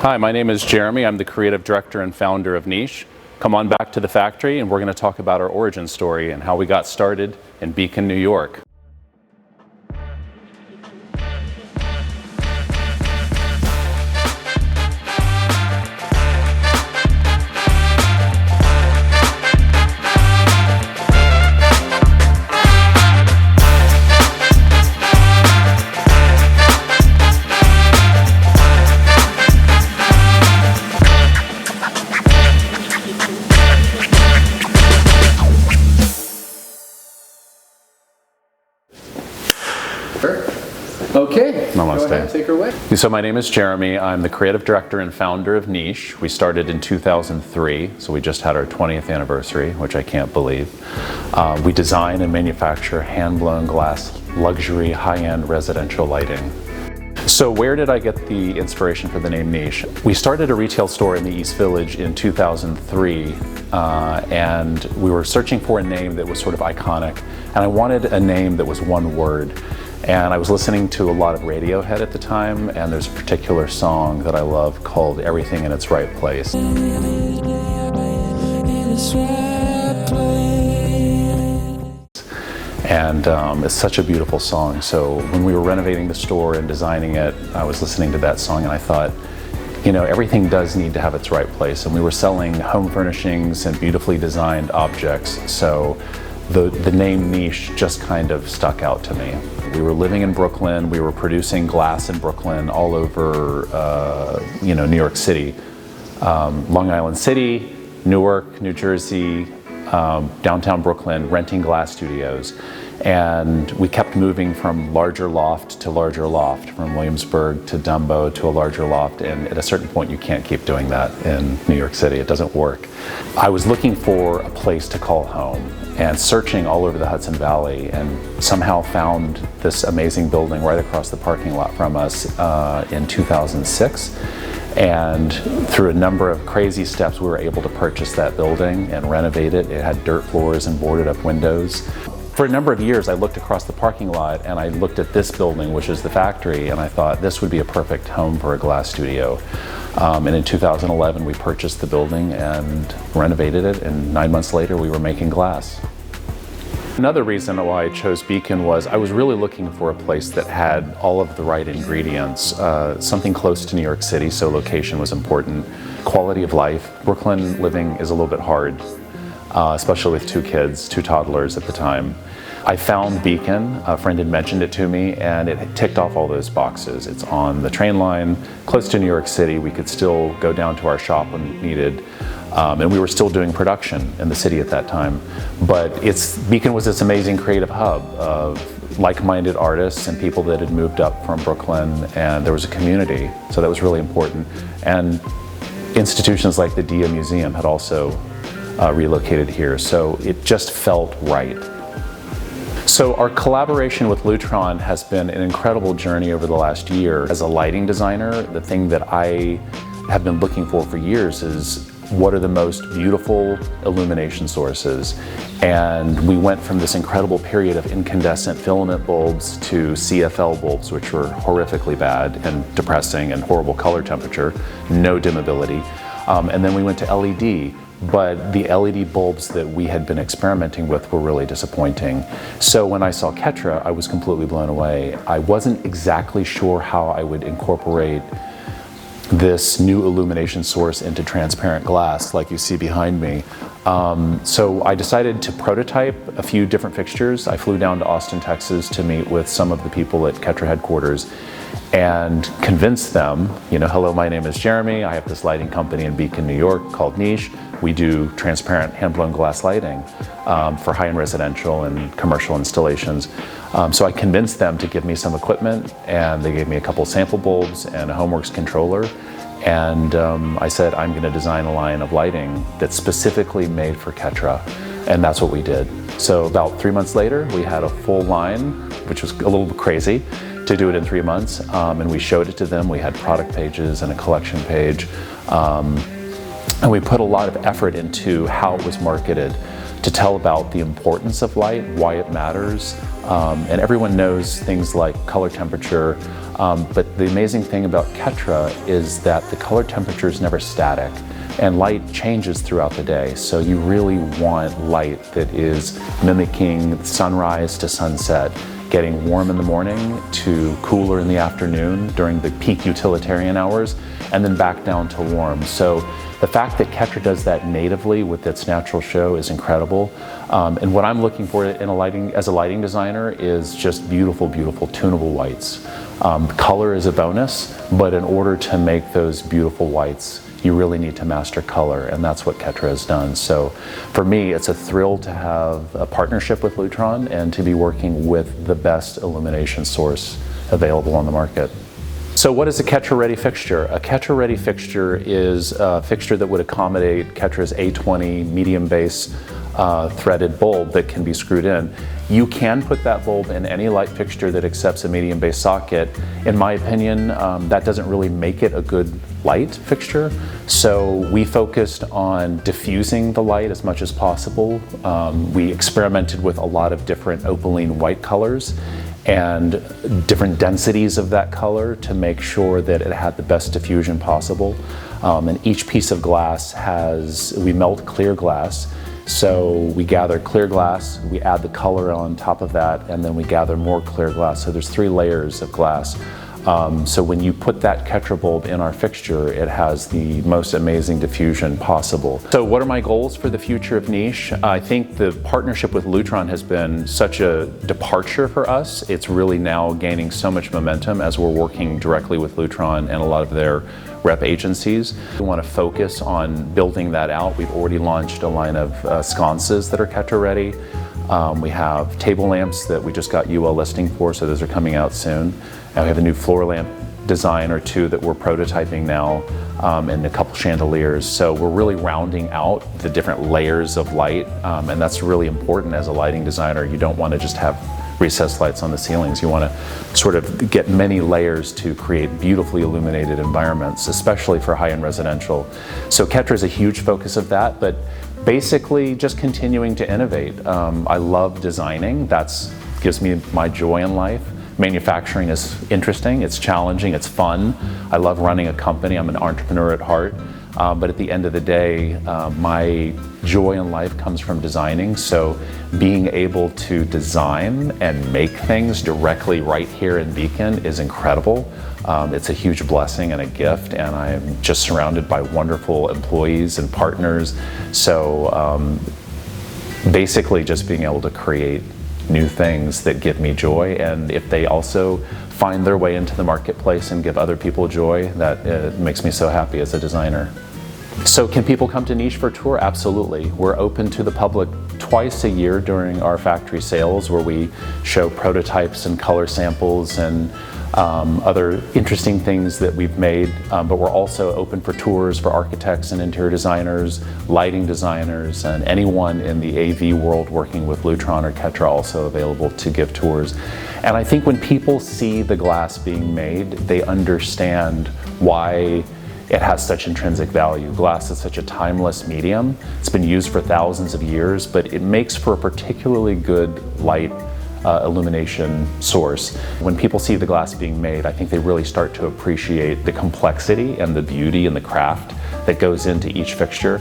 Hi, my name is Jeremy. I'm the creative director and founder of Niche. Come on back to the factory and we're going to talk about our origin story and how we got started in Beacon, New York. Okay, Namaste. Go ahead, take her away. So my name is Jeremy. I'm the creative director and founder of Niche. We started in 2003, so we just had our 20th anniversary, which I can't believe. We design and manufacture hand-blown glass, luxury, high-end residential lighting. So where did I get the inspiration for the name Niche? We started a retail store in the East Village in 2003, and we were searching for a name that was sort of iconic, and I wanted a name that was one word. And I was listening to a lot of Radiohead at the time, and there's a particular song that I love called Everything in Its Right Place. And it's such a beautiful song. So when we were renovating the store and designing it, I was listening to that song and I thought, you know, everything does need to have its right place. And we were selling home furnishings and beautifully designed objects. So the name Niche just kind of stuck out to me. We were living in Brooklyn, we were producing glass in Brooklyn, all over New York City, Long Island City, Newark, New Jersey, downtown Brooklyn, renting glass studios. And we kept moving from larger loft to larger loft, from Williamsburg to Dumbo to a larger loft, and at a certain point you can't keep doing that in New York City, it doesn't work. I was looking for a place to call home and searching all over the Hudson Valley and somehow found this amazing building right across the parking lot from us in 2006. And through a number of crazy steps we were able to purchase that building and renovate it. It had dirt floors and boarded up windows. For a number of years I looked across the parking lot and I looked at this building, which is the factory, and I thought this would be a perfect home for a glass studio. And in 2011 we purchased the building and renovated it, and 9 months later we were making glass. Another reason why I chose Beacon was I was really looking for a place that had all of the right ingredients. Something close to New York City, so location was important. Quality of life. Brooklyn living is a little bit hard, especially with two kids, two toddlers at the time. I found Beacon, a friend had mentioned it to me, and it ticked off all those boxes. It's on the train line, close to New York City. We could still go down to our shop when needed. And we were still doing production in the city at that time. But Beacon was this amazing creative hub of like-minded artists and people that had moved up from Brooklyn, and there was a community, so that was really important. And institutions like the Dia Museum had also relocated here, so it just felt right. So our collaboration with Lutron has been an incredible journey over the last year. As a lighting designer, the thing that I have been looking for years is what are the most beautiful illumination sources. And we went from this incredible period of incandescent filament bulbs to CFL bulbs, which were horrifically bad and depressing and horrible color temperature, no dimmability. And then we went to LED. But the LED bulbs that we had been experimenting with were really disappointing. So when I saw Ketra, I was completely blown away. I wasn't exactly sure how I would incorporate this new illumination source into transparent glass like you see behind me. So I decided to prototype a few different fixtures. I flew down to Austin, Texas to meet with some of the people at Ketra headquarters and convince them, hello, my name is Jeremy. I have this lighting company in Beacon, New York called Niche. We do transparent hand-blown glass lighting for high-end residential and commercial installations. So I convinced them to give me some equipment, and they gave me a couple sample bulbs and a HomeWorks controller. And I said, I'm going to design a line of lighting that's specifically made for Ketra. And that's what we did. So about 3 months later, we had a full line, which was a little bit crazy to do it in 3 months. And we showed it to them. We had product pages and a collection page. And we put a lot of effort into how it was marketed. to tell about the importance of light, why it matters. And everyone knows things like color temperature, but the amazing thing about Ketra is that the color temperature is never static, and light changes throughout the day. So you really want light that is mimicking sunrise to sunset, getting warm in the morning to cooler in the afternoon during the peak utilitarian hours, and then back down to warm. So the fact that Ketra does that natively with its natural show is incredible. And what I'm looking for in as a lighting designer is just beautiful, beautiful tunable whites. Color is a bonus, but in order to make those beautiful whites, you really need to master color, and that's what Ketra has done. So for me, it's a thrill to have a partnership with Lutron and to be working with the best illumination source available on the market. So what is a Ketra-ready fixture? A Ketra-ready fixture is a fixture that would accommodate Ketra's A20 medium base threaded bulb that can be screwed in. You can put that bulb in any light fixture that accepts a medium base socket. In my opinion, that doesn't really make it a good light fixture. So we focused on diffusing the light as much as possible. We experimented with a lot of different opaline white colors and different densities of that color to make sure that it had the best diffusion possible. And each piece of glass we melt clear glass. So we gather clear glass, we add the color on top of that, and then we gather more clear glass. So there's 3 layers of glass. So when you put that Ketra bulb in our fixture, it has the most amazing diffusion possible. So what are my goals for the future of niche? I think the partnership with Lutron has been such a departure for us. It's really now gaining so much momentum as we're working directly with Lutron and a lot of their rep agencies. We want to focus on building that out. We've already launched a line of sconces that are Ketra ready. We have table lamps that we just got UL listing for, so those are coming out soon. And we have a new floor lamp design or 2 that we're prototyping now, and a couple chandeliers. So we're really rounding out the different layers of light, and that's really important as a lighting designer. You don't want to just have recessed lights on the ceilings. You want to sort of get many layers to create beautifully illuminated environments, especially for high-end residential. So Ketra is a huge focus of that, but basically just continuing to innovate. I love designing. That gives me my joy in life. Manufacturing is interesting, it's challenging, it's fun. I love running a company. I'm an entrepreneur at heart. But at the end of the day, my joy in life comes from designing. So being able to design and make things directly right here in Beacon is incredible. It's a huge blessing and a gift, and I'm just surrounded by wonderful employees and partners. So basically just being able to create new things that give me joy, and if they also find their way into the marketplace and give other people joy, that makes me so happy as a designer. So can people come to Niche for a tour? Absolutely. We're open to the public twice a year during our factory sales, where we show prototypes and color samples and other interesting things that we've made, but we're also open for tours for architects and interior designers, lighting designers, and anyone in the AV world working with Lutron or Ketra also available to give tours. And I think when people see the glass being made, they understand why it has such intrinsic value. Glass is such a timeless medium. It's been used for thousands of years, but it makes for a particularly good light illumination source. When people see the glass being made, I think they really start to appreciate the complexity and the beauty and the craft that goes into each fixture.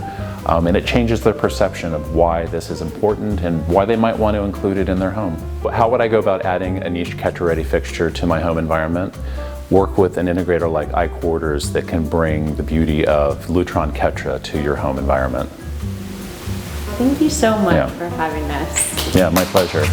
And it changes their perception of why this is important and why they might want to include it in their home. How would I go about adding a Niche Ketra Ready fixture to my home environment? Work with an integrator like iQuarters that can bring the beauty of Lutron Ketra to your home environment. Thank you so much for having us. Yeah, my pleasure.